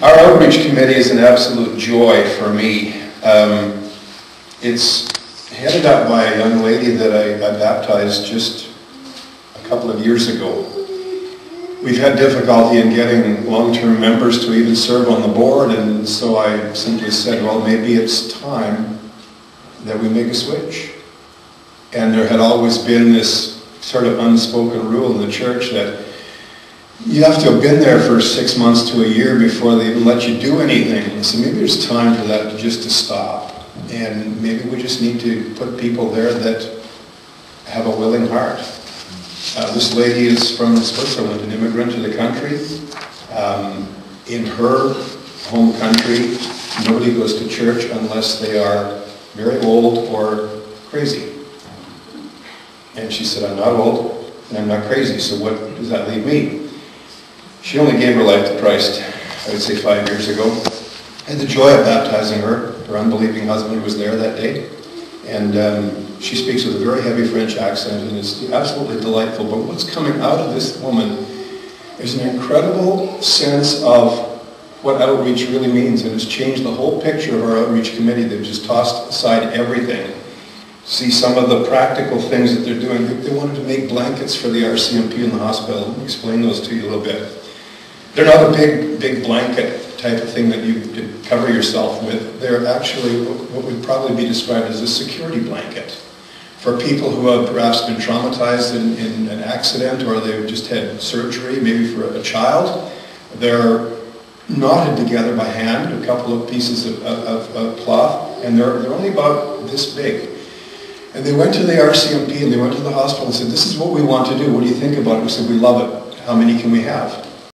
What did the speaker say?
Our outreach committee is an absolute joy for me. It's headed up by a young lady that I baptized just a couple of years ago. We've had difficulty in getting long-term members to even serve on the board, and so I simply said, well, maybe it's time that we make a switch. And there had always been this sort of unspoken rule in the church that you have to have been there for 6 months to a year before they even let you do anything. So maybe there's time for that just to stop. And maybe we just need to put people there that have a willing heart. This lady is from Switzerland, an immigrant to the country. In her home country, nobody goes to church unless they are very old or crazy. And she said, I'm not old and I'm not crazy, so what does that leave me? She only gave her life to Christ, I would say 5 years ago. I had the joy of baptizing her. Her unbelieving husband was there that day. And she speaks with a very heavy French accent, and it's absolutely delightful. But what's coming out of this woman is an incredible sense of what outreach really means, and it's changed the whole picture of our outreach committee. They've just tossed aside everything. See some of the practical things that they're doing. They wanted to make blankets for the RCMP in the hospital. Let me explain those to you a little bit. They're not a big blanket type of thing that you could cover yourself with. They're actually what would probably be described as a security blanket for people who have perhaps been traumatized in an accident, or they've just had surgery, maybe for a child. They're knotted together by hand, a couple of pieces of cloth, and they're only about this big. And they went to the RCMP and they went to the hospital and said, this is what we want to do. What do you think about it? We said, we love it. How many can we have?